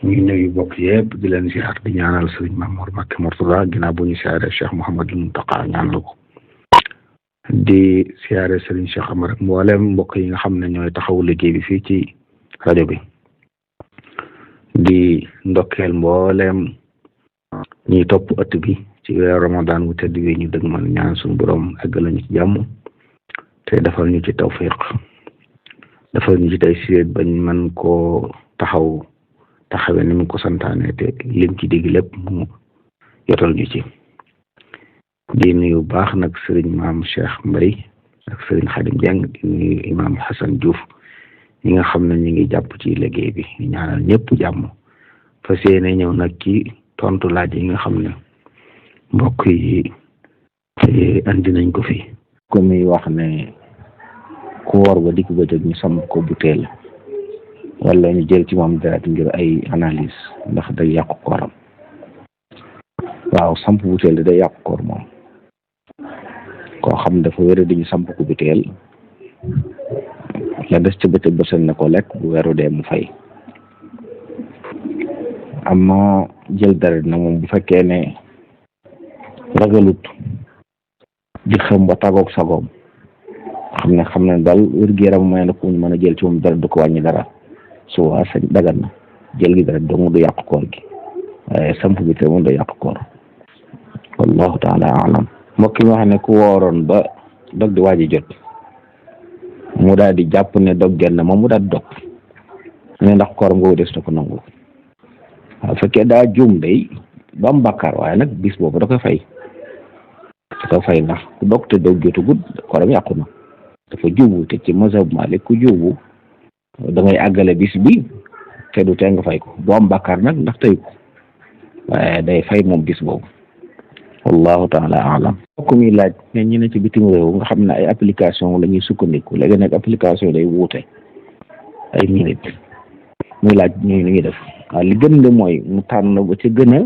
ñu nuyu bokk yëpp di leen ziar di ñaanal sëriñ Mamour Mbacké Mourtada ginnaaw bu ñu siyaare Cheikh Mouhamadou Mountakha ñaanal ko di siyaare sëriñ Cheikh Amar ak mboolem mbokk yi nga xam ne ñooy taxawu liggéey bi fii ci rajo bi di ndokkeel mboolem ñuy topp ëtt bi ci weeru Ramadan wu tedd wi ñu dëgg man ñaan suñu borom eggal ñu ci jàmm te defal ñu ci tawfiq defal ñu ci tey siet bañ man koo taxawe ni mu ko santaane te lim ci digg lépp mu yotal ñu ci di nuyu baax nag sëriñ maam Cheikh Mbay ak sëriñ Xadim Dieng di nuyu imam Hassan Diouf ñi nga xam ne ñu ngi jàpp ci liggéey bi ñaanal ñëpp jàmm fas yéene ñëw nag ci tontu laaj yi nga xam ne mbokk yi andi nañ ko fi ko muy wax ne ku woor ba dikk bëccëg ñu samp ko butéel wala ñu jël ci moom deret ngir ay analyse ndax day yàqu kooram. waaw samp butéel day yàqu koor moom koo xam dafa wér di ñu samp ko butéel la des ci bëccëg bësal na ko lekk bu weeru dee mu fay. amma jël deret na moom bu fekkee ne ragalut di xam ba tàggoog sagoom xam ne daal wér-gu-yaram may na ko mën a jël ci moom deret du ko wàññi dara su waa sañ dagan na jël gi deret dong du yàq koor gi waaye samp bi te moom du yàq koor wallahu taala alam. mbokk mi wax ne ku wooroon ba dog di waaji jot mu daal di jàpp ne dog genn moom mu daal di dog ne ndax kooram nga des na ko nangu waaw fekkee daa juum day ba am bàkkaar waaye nag bis boobu da koy fay ndax ku dog te dog jotagut kooram yàqu na dafa juubu te ci mazhab Malik ku juubu da ngay àggale bis bi te du tee nga fay ko du am bàkkaar nag ndax tey ko waaye day fay moom bis boobu wallahu taala alam. mbokk mi laaj ne ñu ne ci bitim réew nga xam ne ay application la ñuy sukkandiku léegi nag application day wuute ay minute muy laaj ñu ngi def waaw li gën de mooy mu tànn ba ca gën a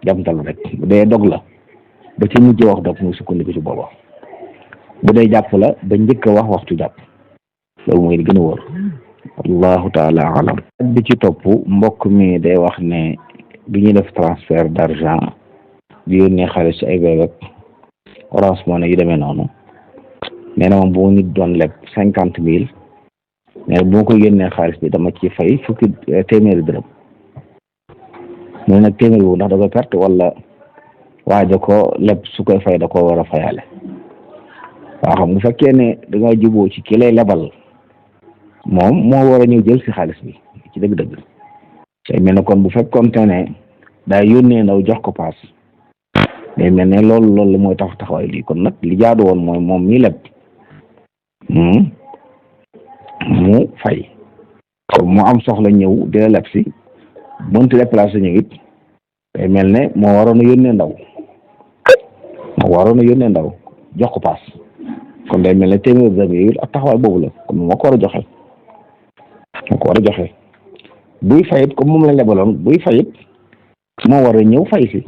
jamtal rek bu dee dog la ba ci mujj wax dog muy sukkandiku ci booba bu dee jàpp la ba njëkk a wax waxtu jàpp loolu mooy li gën a wóor wallahu taala alam. bi ci topp mbokk mi day wax ne bi ñuy def transfert d'argent bi yónnee xaalis ci ay bébé Orange Money yu demee noonu nee na moom bu nit doon leb 50,000 mais boo ko yónnee xaalis bi dama ci fay fukki téeméeri dërëm mais nag téeméeri boobu ndax da koy perte wala waaja ko leb su koy fay da ko war a fayaale. waaw xam bu fekkee ne da nga juboo ci ki lay lebal moom moo war a ñëw jël si xaalis bi ci dëgg-dëgg day mel ne kon bu fekkoonte ne daa yónnee ndaw jox ko paas day mel ne loolu la mooy taxawaay lii kon nag li jaadu woon mooy moom mi leb mu fay mu am soxla ñëw di la leb si mënti déplacé ñëw it day mel ne moo waroon a yónnee ndaw jox ko paas kon day mel ne téeméer dërëm yooyu ak taxawaay boobu la kon moo ko war a joxe buy fayit comme moom la lebaloon buy fayit moo war a ñëw fay si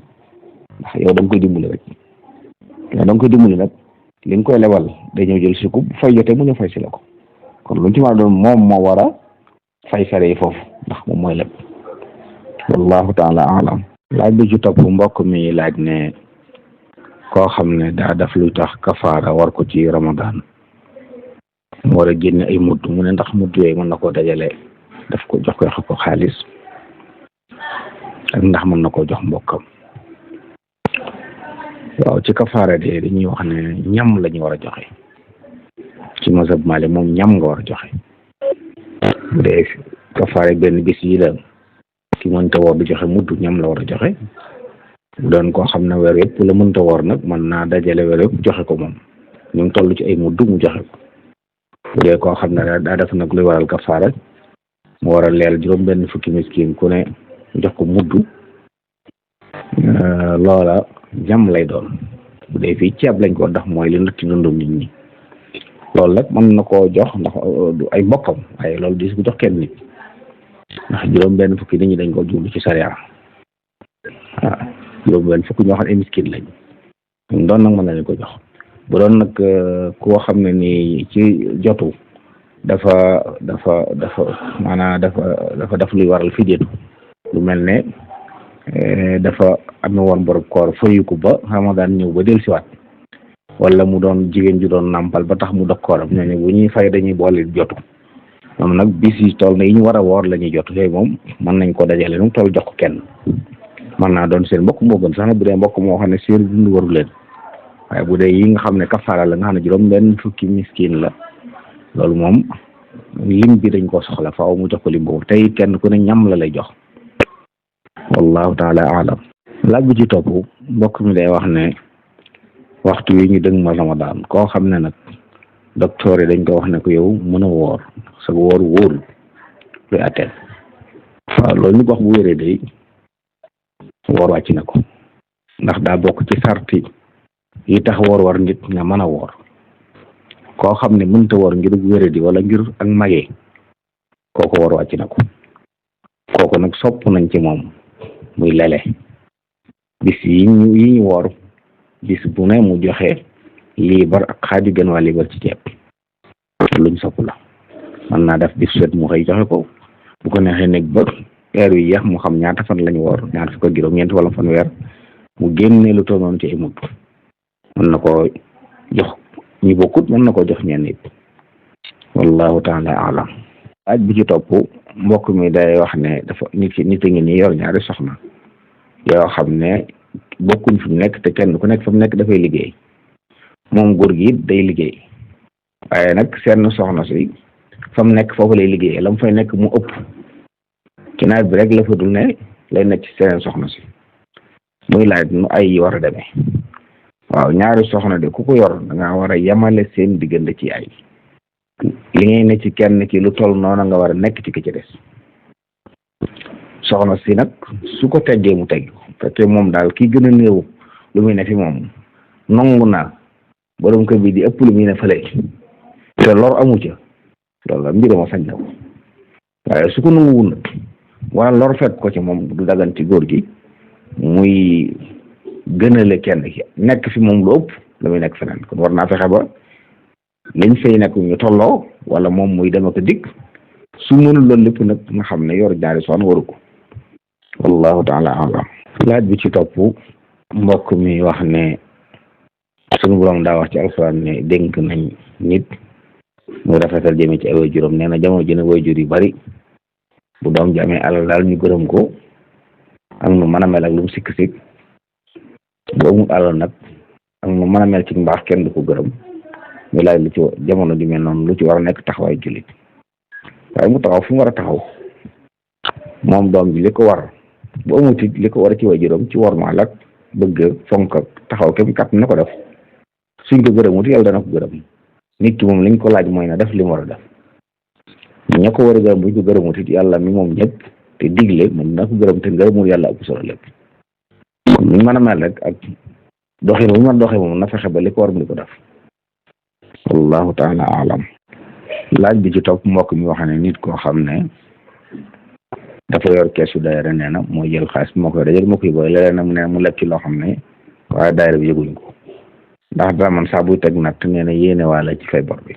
ndax yow da nga koy dimbali rek nag li nga koy lebal day ñëw jël si ko bu fay jotee mu ñëw fay si la ko kon lu ci mën a doon moom moo war a fay fere yi foofu ndax moom mooy leb wallahu taala alam. laaj bi ci topp mbokk mi laaj ne koo xam ne daa def lu tax kafaara war ko ci Ramadan mu war a génne ay mudd mu ne ndax mudd yooyu mën na koo dajale daf ko jox ko xaalis ak ndax mën na koo jox mbokkam. waaw ci kafaara de dañuy wax ne ñam la ñu war a joxe ci mazhab Maalik moom ñam nga war a joxe bu dee kafaara benn bis yi la ki mënta woor du joxe mudd ñam la war a joxe bu doon koo xam ne weer yëpp la mënta woor nag mën naa dajale weer yëpp joxe ko moom ñu ngi toll ci ay mudd mu joxe ko bu dee koo xam ne daa def nag luy waral kafaara mu war a leel juróom benn fukki miskin ku ne jox ko mudd loola jàmm lay doon bu dee fii ceeb lañ ko ndax mooy li nit ci dundum nit ñi loolu nag mën na koo jox ndax ay mbokkam waaye loolu di ko jox kenn nit ndax juróom benn fukki nit ñi dañ ko jublu ci sariya waaw juróom benn fukki ñoo xam ne miskin lañ doon nag mën na leen ko jox bu doon nag koo xam ne nii ci jotu dafa maanaam dafa def luy waral fideetu lu mel ne dafa amee woon borom koor fayu ko ba Ramadan ñëw ba dellusiwaat wala mu doon jigéen ju doon nàmpal ba tax mu dog kooram ñooñu bu ñuy fay dañuy boole jotu moom nag bis yi toll na yi ñu war a woor la ñuy jot yooyu moom mën nañ ko dajale nu toll jox ko kenn mën naa doon seen mbokk moo gën sax na bu dee mbokk moo xam ne seen dund waru leen waaye bu dee yi nga xam ne kafaara la nga xam ne juróom benn fukki miskin la loolu moom lim bi dañ ko soxla faaw mu jox ko lim boobu tey kenn ku ne ñam la lay jox wallahu taala alam laaj bi ci topp mbokk mi day wax ne waxtu wi ñu dëgg ma Ramadan koo xam ne nag docteur yi dañ ko wax ne ko yow mën a woor sa woor wóorul luy atteel waaw loolu ñu ko wax bu wéree day woor wàcc na ko ndax daa bokk ci sarti yi tax woor war nit nga mën a woor koo xam ne mënta woor ngir wéré di wala ngir ak magee kooku woor wàcc na ko kooku nag sopp nañ ci moom muy lele bis yi ñu woor bis bu ne mu joxe liibar ak xaaju gën waa liibar ci ceeb luñ sopp la mën naa def bis set mu xëy joxe ko bu ko neexee nekk ba weer wi yeex mu xam ñaata fan lañu woor ñaata fukk ak juróom-ñeent wala fan weer mu génne lu toll noonu ci ay mudd mën na ko jox ñu bokkut mën na ko jox ñenn it wallahu taala alam laaj bi ci topp mbokk mi day wax ne dafa nit a ngi nii yor ñaari soxna yoo xam ne bokkuñ fi mu nekk te kenn ku nekk fa mu nekk dafay liggéey moom góor gi it day liggéey waaye nag seen soxna si fa mu nekk foofu lay liggéey la mu fay nekk mu ëpp ci nawet bi rek la fa dul ne lay nekk ci seen soxna si muy laaj nu ay war a demee waaw ñaari soxna de ku ko yor da ngaa war a yemale seen diggante ci ay li ngay ne ci kenn ki lu toll noonu nga war a nekk ci ki ci des soxna si nag su ko teggee mu tegg te moom daal ki gën a néew lu muy ne fi moom nangu naa borom kër bi di ëpp lu muy ne fële te lor amu ca loolu la mbirama sañ na ko waaye su ko nanguwul nag wala lor fekk ko ci moom du dagan ci góor gi muy gënale kenn ki nekk fi moom lu ëpp la muy nekk feneen kon war naa fexe ba liñ fay nekk ñu tolloo wala moom muy dem ak dikk su mënul loolu lépp nag nga xam ne yor ñaari soxna waru ko wallahu taala alam laaj bi ci topp mbokk mi wax ne sunu borom daa wax ci alxuraan ne dénk nañ nit muy rafetal jëme ci ay waajuram nee na jamono ji ne waajur yu bari bu doom ji amee alal daal ñu gërëm ko ak nu mën a mel ak lu mu sikk-sikk bu amul alal nag ak nu mën a mel ci mbaax kenn du ko gërëm muy laaj lu ci jamono ju mel noonu lu ci war a nekk taxawaay jullit waaye mu taxaw fu mu war a taxaw moom doom ji li ko war bu amut it li ko war a ci waajuram ci wormaal ak bëgg fonk ak taxaw kem kat na ko def suñ ko gërëmut yàlla dana ko gërëm nit ki moom liñ ko laaj mooy na def li mu war a def ña ko war a gërëm buñ ko gërëmut it yàlla mi moom ñëpp te digle moom dina ko gërëm te ngërëmul yàlla ëpp solo lépp kon ñu mën a mel rek ak doxin bu ñu mën doxee moom na fexe ba li ko war mu di ko def wallahu taala alam laaj bi ci topp mbokk mi wax ne nit koo xam ne dafa yor keesu daayira nee na mooy jël xaalis moo koy dajal moo koy booy léeg-léeg nag mu ne mu lekk ci loo xam ne waaye daayira bi yëguñ ko ndax dara man saa buy teg nag nee na yéene waala ci fay bor bi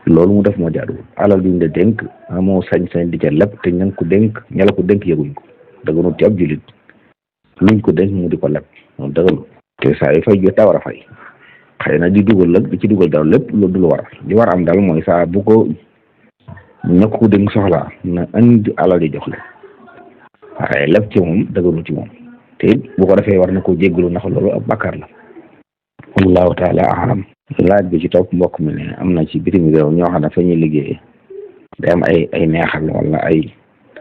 loolu mu def moo jaaduwul alal duñ la dénk amoo sañ-sañ di ca lépp te ña ko dénk ña la ko dénk yëguñ ko dëgganut ci ab jullit luñ ko dénk mu di ko lépp moom dëgganut te saa yi fay jot daa war a fay xëy na di dugal nag di ci dugal daal lépp loolu du lu war li war am daal mooy saa bu ko ña ko dénk soxlaa na andi alal di jox la waaye lépp ci moom dëgganut ci moom te it bu ko defee war na koo jéggalu ndax loolu ab bàkkaar la wallahu taala alam laaj bi ci topp mbokk mi ne am na ci bitim réew ñoo xam ne fa ñuy liggéey day am ay neexal wala ay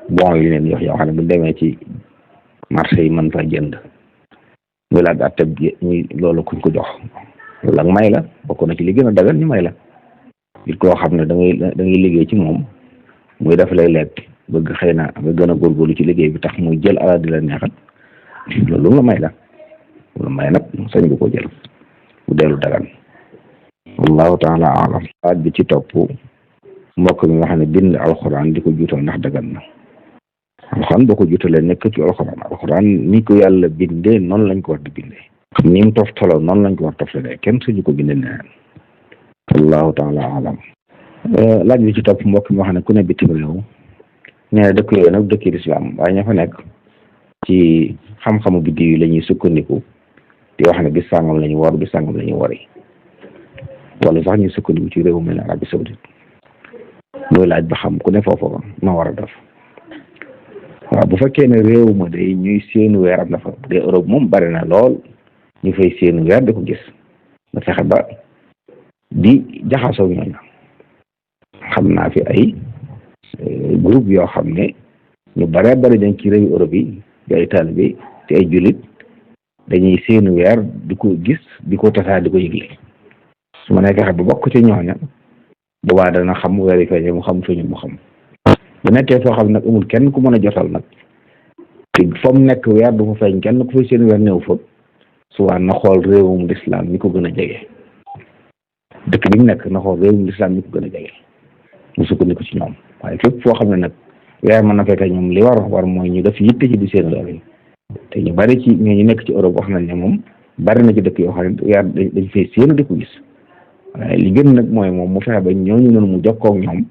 bon yu leen yox yoo xam ne bu demee ci marché yi mën fa jënd muy laaj atteb ñi loolu kuñ ko jox loolu ak may la bokk na ci li gën a dagal ñu may la nit koo xam ne da ngay liggéey ci moom muy def lay lekk bëgg xëy na nga gën a góorgóorlu ci liggéey bi tax muy jël alal di la neexal loolu nga may la loolu may nag sañ nga ko jël bu dellu dagan wallahu taala alam laaj bi ci topp mbokk mi nga xam ne bind alxuraan di ko juutal ndax dagan na alxuraan boo ko juutalee nekk ci alxuraan ni ko yàlla bindee noonu lañ ko war di bindee ni mu toftaloo noonu lañ ko war toftalee kenn suñu ko bindee neneen wallahu taala alam laaj bi ci topp mbokk mi wax ne ku ne bitim réew nee na dëkk yooyu nag dëkki lislaam waaye ña fa nekk ci xam-xamu biddiw yi la ñuy sukkandiku di wax ne bis sàngam la ñu woor bis sàngam la ñu wori wala sax ñu sukkandiku ci réew mel ne Arabie Saoudite mooy laaj ba xam ku ne foofu ma war a def waaw bu fekkee ne réew ma day ñuy séenu weer am na fa bu dee Europe moom bari na lool ñu fay séenu weer di ko gis nga fexe ba di jaxasoo ñooñu xam naa fi ay groupe yoo xam ne ñu bare bari dañ ci réew Europe yi di ay taalibe te ay jullit dañuy séenu weer di ko gis di ko tasaa di ko yëgle su ma nee fexe ba bokk ci ñooña boobaa dana xam weer yi feeñee mu xam feeñul mu xam bu nekkee foo xam ne nag amul kenn ku mën a jotal nag te fa mu nekk weer du fa feeñ kenn ku fay seen weer néew fa suwaan na xool réewum lislaam ñi ko gën a jege dëkk bi mu nekk na xool réewum lislaam ñi ko gën a jege mu sukkandiku ci ñoom waaye fépp foo xam ne nag weer mën na fekk ñoom li war mooy ñu def yitte ci di seen weer yi te ñu bari ci ñoo ñu nekk ci Europe wax nañ ne moom bari na ci dëkk yoo xam ne weer dañ fay séenu di ko gis waaye li gën nag mooy moom mu fexe ba ñooñu noonu mu jokkoo ak ñoom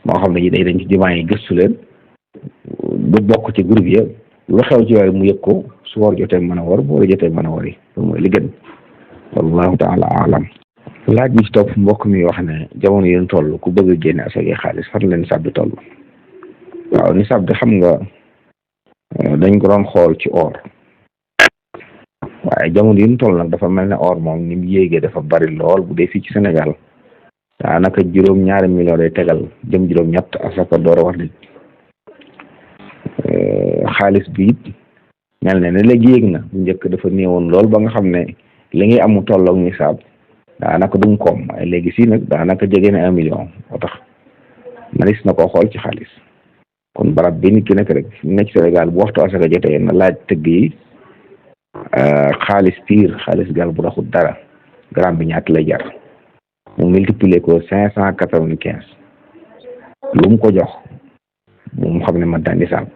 moo xam ne day dañ ci jumaa yi gëstu leen bu bokk ci groupe ya lu xew ci weer mu yëg ko su war jotee mën a war bu war jotee mën a wari loolu mooy li gën wallahu taala alam laaj bi ci topp mbokk mi wax ne jamono yéen toll ku bëgg a génne asaka xaalis fan leen nisaab bi toll waaw nisaab bi xam nga dañ ko doon xool ci or waaye jamono yéen toll nag dafa mel ne or moom ni mu yéegee dafa bari lool bu dee fii ci Sénégal daanaka juróom-ñaari million day tegal jëm juróom-ñett asaka door a war nit xaalis bi it mel ne léegi yéeg na bu njëkk dafa néewoon lool ba nga xam ne li ngay amu tolloog nisaab daanaka du mu koom waaye léegi si nag daanaka jege na 1 million moo tax manis na koo xool ci xaalis kon barab bi nit ki nekk rek nekk ci Sénégal bu waxtu asaka jotee na laaj tëgg yi xaalis piir xaalis gal bu raxul dara gramme bi ñaata lay jar mu multiplier ko 595 lu mu ko jox mu xam ne man daan nisaab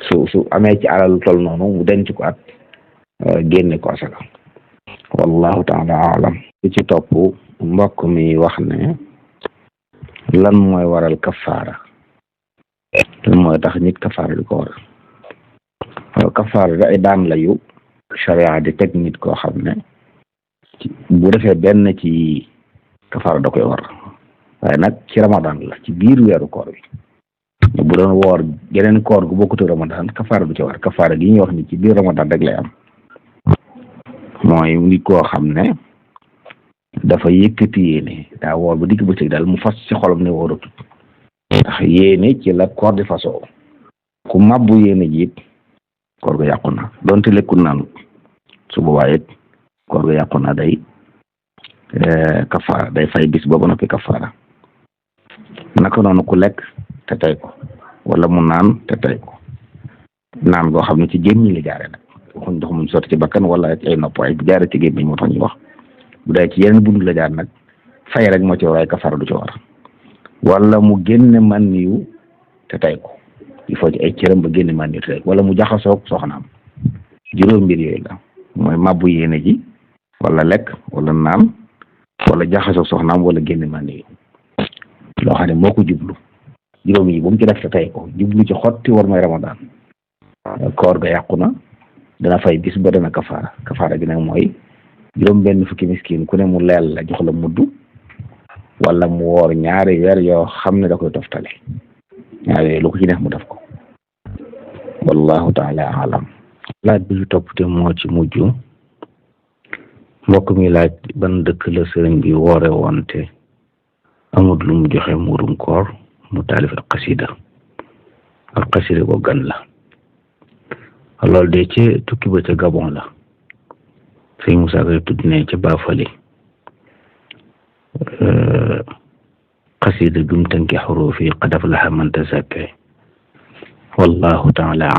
su amee ci alal toll noonu mu denc ko at génne ko asaka wallahu taala alam li ci topp mbokk mi wax ne lan mooy waral kafaara lan mooy tax nit kafaara di ko war kafaara da ay daan la yu sharia di teg nit koo xam ne bu defee benn ci kafaara da koy war waaye nag ci ramadan la ci biir weeru koor bi bu doon woor geneen koor gu bokkut ramadan kafaara du ci war kafaara gi ñuy wax ni ci biir ramadan rek lay am mooy nit koo xam ne dafa yëkkati yéene daa woor ba digg bëccëg daal mu fas ci xolam ne wóoratut ndax yéene ci la koor di fasoo ku mabbu yéene ji it koor ga yàqu na donte lekkul naanu su boobaa it koor ga yàqu na day kafaara day fay bis boobu noppi kafaara naka noonu ku lekk te tey ko wala mu naan te tey ko naan goo xam ne ci gémmiñ la jaare nag waxuñ ndox muñ sotti ci bakkan wala ci ay nopp waaye bu jaare ci gémmiñ moo tax ñuy wax bu dee ci yeneen bundu la jaar nag fay rek moo ci war waaye kafaara du ci war wala mu génne man yu te tey ko il faut ci ay cëram ba génne man yu te tey ko wala mu jaxasoog soxnaam juróom mbir yooyu la mooy mabbu yéene ji wala lekk wala naan wala jaxasoog soxnaam wala génne man yu loo xam ne moo ko jublu juróom yi bu mu ci def te tey ko jublu ci xotti war mooy ramadan koor ga yàqu na dana fay bis ba dana kafaara kafaara gi nag mooy juróom benn fukki miskin ku ne mu leel la jox la mudd wala mu woor ñaari weer yoo xam ne da koy toftale ñaari weer lu ko ci def mu def ko wallahu taala alam laaj bi topp te moo ci mujj mbokk mi laaj ban dëkk la sëriñ bi woore woon te amut lu mu joxe muurum koor mu taalif ak xasida ko gan la loolu de ci tukki ba ca Gabon la sëñ Moussa Ka tudd ne ca Bafali xasida gum tënki xurufi qad aflaha man tazakka wallahu taala